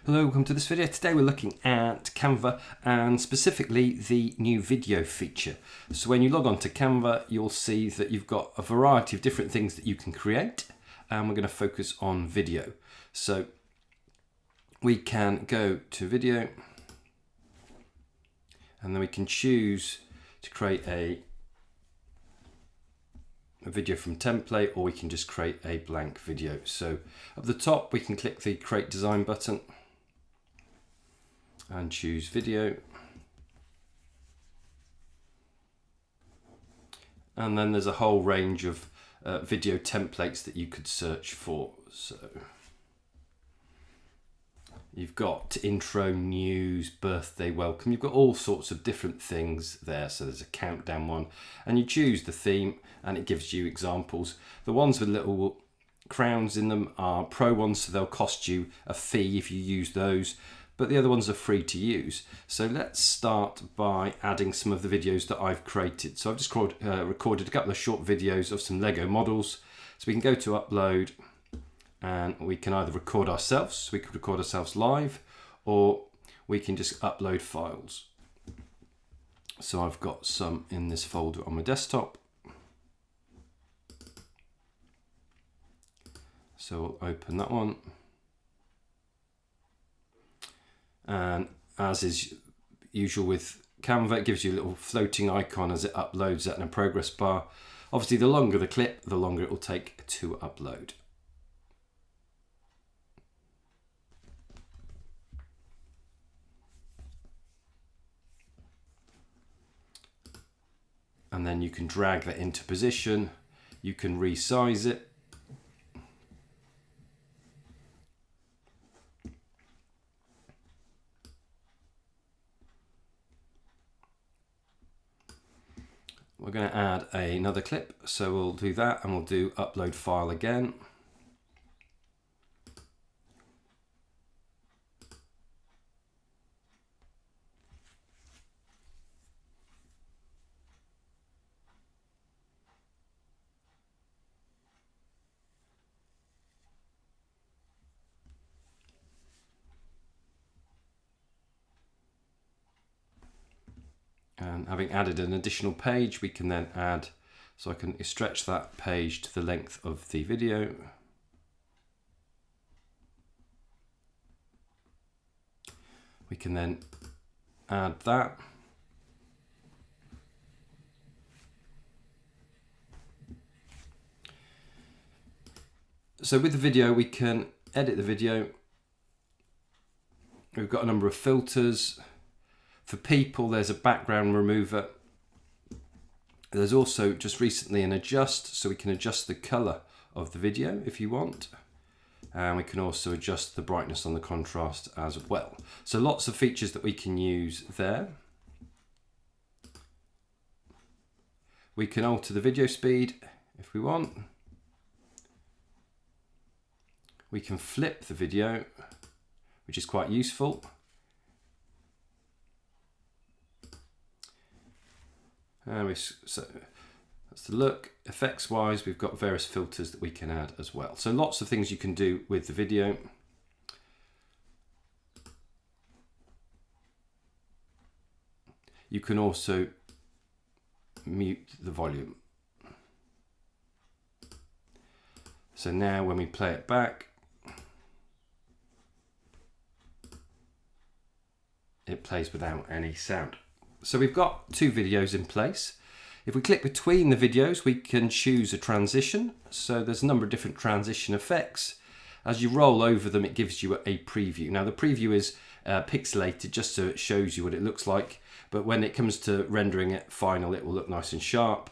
Hello, welcome to this video. Today we're looking at Canva and specifically the new video feature. So when you log on to Canva, you'll see that you've got a variety of different things that you can create, and we're going to focus on video. So we can go to video and then we can choose to create a video from template, or we can just create a blank video. So at the top we can click the create design button and choose video, and then there's a whole range of video templates that you could search for. So you've got intro, news, birthday, welcome, you've got all sorts of different things there. So there's a countdown one, and you choose the theme and it gives you examples. The ones with little crowns in them are pro ones, so they'll cost you a fee if you use those, but the other ones are free to use. So let's start by adding some of the videos that I've created. So I've just recorded a couple of short videos of some Lego models. So we can go to upload and we can either record ourselves, so we could record ourselves live, or we can just upload files. So I've got some in this folder on my desktop. So we'll open that one. And as is usual with Canva, it gives you a little floating icon as it uploads that in a progress bar. Obviously, the longer the clip, the longer it will take to upload. And then you can drag that into position. You can resize it. We're going to add another clip, so we'll do that and we'll do upload file again. And having added an additional page, we can then add, so I can stretch that page to the length of the video. We can then add that. So with the video, we can edit the video. We've got a number of filters. For people, there's a background remover. There's also just recently an adjust, so we can adjust the color of the video if you want. And we can also adjust the brightness on the contrast as well. So lots of features that we can use there. We can alter the video speed if we want. We can flip the video, which is quite useful. So that's the look. Effects wise, we've got various filters that we can add as well. So lots of things you can do with the video. You can also mute the volume. So now when we play it back, it plays without any sound. So we've got two videos in place. If we click between the videos, we can choose a transition. So there's a number of different transition effects. As you roll over them, it gives you a preview. Now the preview is pixelated just so it shows you what it looks like. But when it comes to rendering it final, it will look nice and sharp.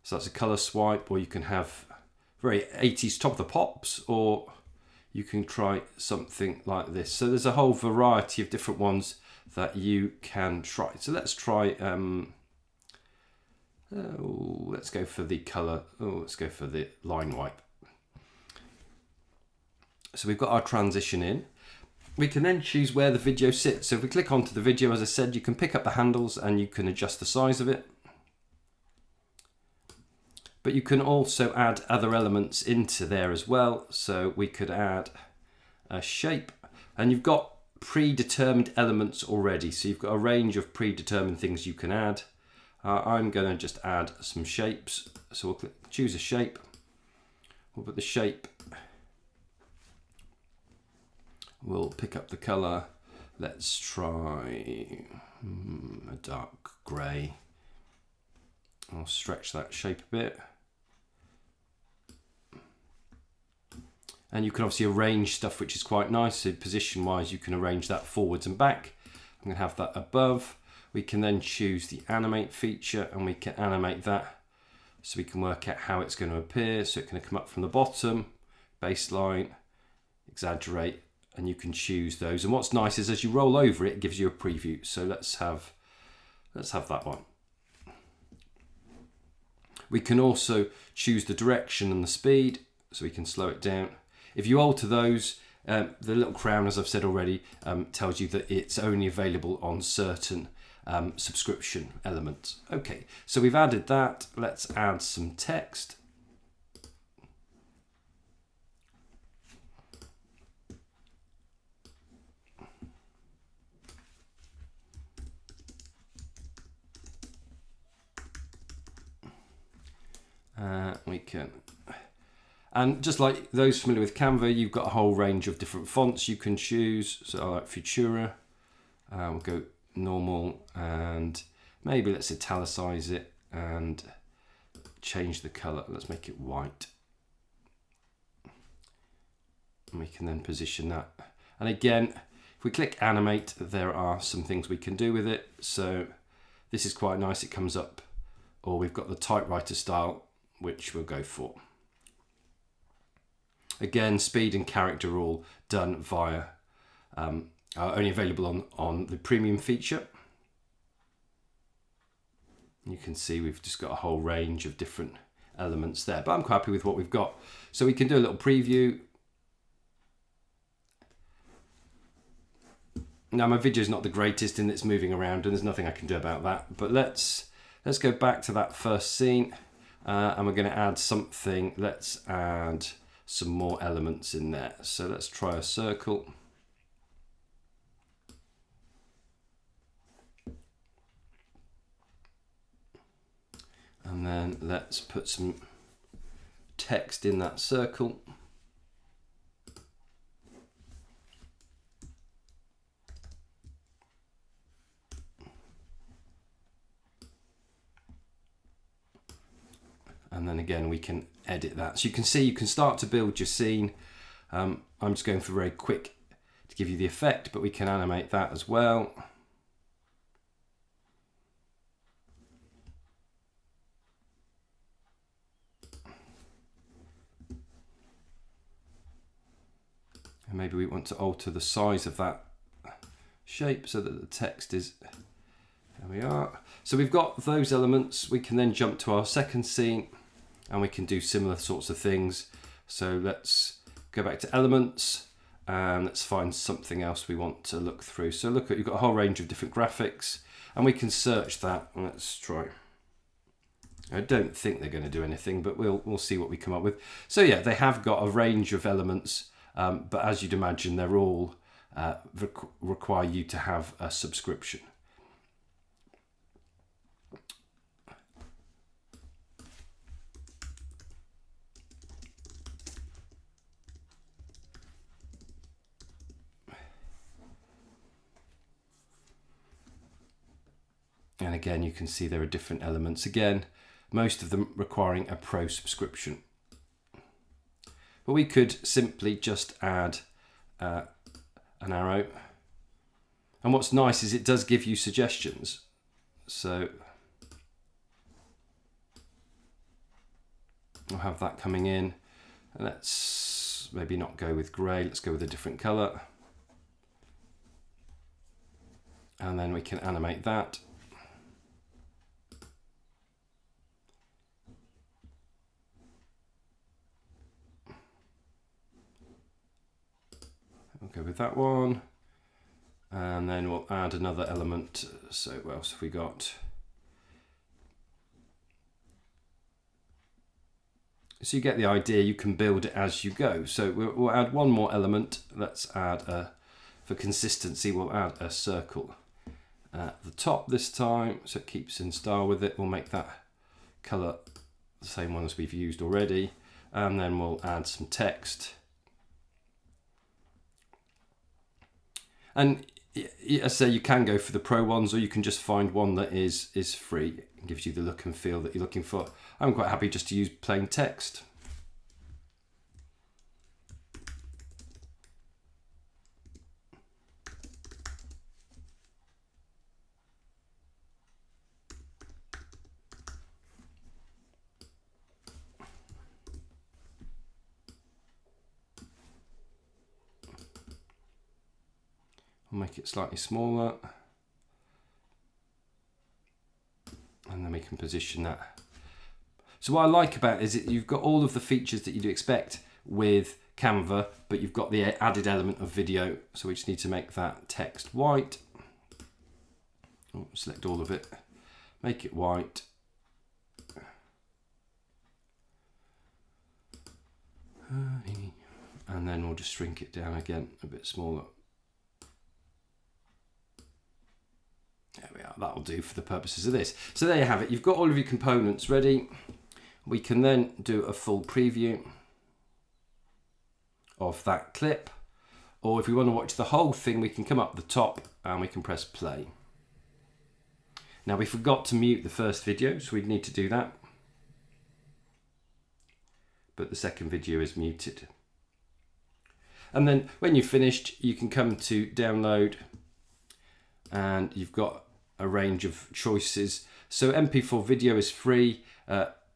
So that's a color swipe, or you can have very 80s top of the pops, or you can try something like this. So there's a whole variety of different ones that you can try. So let's try, let's go for the color, let's go for the line wipe. So we've got our transition in. We can then choose where the video sits. So if we click onto the video, as I said, you can pick up the handles and you can adjust the size of it. But you can also add other elements into there as well. So we could add a shape, And you've got predetermined elements already. So you've got a range of predetermined things you can add. I'm going to just add some shapes. So we'll choose a shape. We'll put the shape. We'll pick up the color. Let's try a dark grey. I'll stretch that shape a bit. And you can obviously arrange stuff, which is quite nice. So position wise, you can arrange that forwards and back. I'm going to have that above. We can then choose the animate feature and we can animate that. So we can work out how it's going to appear. So it's going to come up from the bottom, baseline, exaggerate, and you can choose those. And what's nice is as you roll over it, it gives you a preview. So let's have that one. We can also choose the direction and the speed, so we can slow it down. If you alter those, the little crown, as I've said already, tells you that it's only available on certain subscription elements. Okay, so we've added that. Let's add some text. We can, and just like those familiar with Canva, you've got a whole range of different fonts you can choose. So I like Futura. We'll go normal and maybe let's italicize it and change the color. Let's make it white. And we can then position that. And again, if we click animate, there are some things we can do with it. So this is quite nice. It comes up, or we've got the typewriter style, which we'll go for. Again, speed and character are all done via, are only available on the premium feature. You can see we've just got a whole range of different elements there, but I'm quite happy with what we've got. So we can do a little preview. Now my video is not the greatest and it's moving around and there's nothing I can do about that, but let's go back to that first scene. And we're going to add something. Let's add some more elements in there. So let's try a circle. And then let's put some text in that circle. And then again, we can edit that. So you can see, you can start to build your scene. I'm just going for very quick to give you the effect, but we can animate that as well. And maybe we want to alter the size of that shape so that the text is, there we are. So we've got those elements. We can then jump to our second scene and we can do similar sorts of things. So let's go back to elements and let's find something else we want to look through. So look at, you've got a whole range of different graphics and we can search that. Let's try. I don't think they're going to do anything, but we'll see what we come up with. So yeah, they have got a range of elements, but as you'd imagine, they're all require you to have a subscription. And again, you can see there are different elements. Again, most of them requiring a pro subscription. But we could simply just add an arrow. And what's nice is it does give you suggestions. So I'll have that coming in. And let's maybe not go with grey. Let's go with a different colour. And then we can animate that. We'll go with that one, and then we'll add another element. So what else have we got? So you get the idea, you can build it as you go. So we'll add one more element. Let's add a for consistency, we'll add a circle at the top this time, so it keeps in style with it. We'll make that colour the same one as we've used already, and then we'll add some text. And as I say, you can go for the pro ones, or you can just find one that is free and gives you the look and feel that you're looking for. I'm quite happy just to use plain text. I'll make it slightly smaller, and then we can position that. So what I like about it is that you've got all of the features that you'd expect with Canva, but you've got the added element of video. So we just need to make that text white. Select all of it, make it white. And then we'll just shrink it down again a bit smaller. There we are, that'll do for the purposes of this. So there you have it, you've got all of your components ready. We can then do a full preview of that clip, or if we want to watch the whole thing, we can come up the top and we can press play. Now we forgot to mute the first video, so we'd need to do that. But the second video is muted. And then when you've finished, you can come to download, and you've got a range of choices. So MP4 video is free,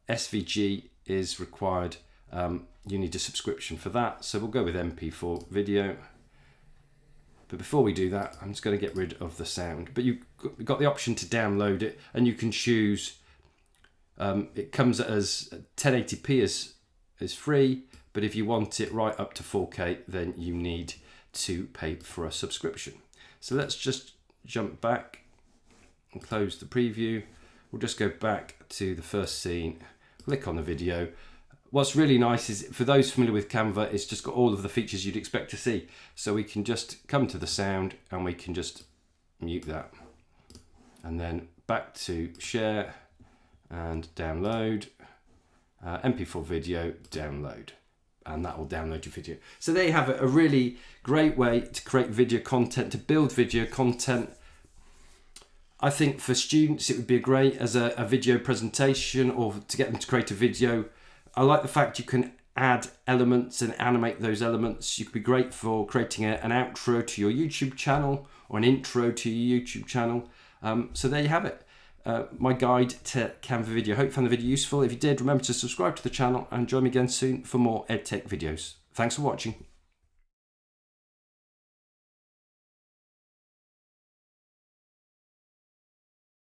SVG is required. You need a subscription for that. So we'll go with MP4 video. But before we do that, I'm just going to get rid of the sound. But you've got the option to download it, and you can choose, it comes as 1080p is free, but if you want it right up to 4K, then you need to pay for a subscription. So let's just jump back and close the preview. We'll just go back to the first scene, click on the video. What's really nice is, for those familiar with Canva, it's just got all of the features you'd expect to see. So we can just come to the sound and we can just mute that. And then back to share and download, MP4 video, download. And that will download your video. So there you have it, a really great way to create video content, to build video content. I think for students it would be great as a video presentation, or to get them to create a video. I like the fact you can add elements and animate those elements. You could be great for creating an outro to your YouTube channel, or an intro to your YouTube channel. So there you have it. My guide to Canva video. Hope you found the video useful. If you did, remember to subscribe to the channel and join me again soon for more EdTech videos. Thanks for watching.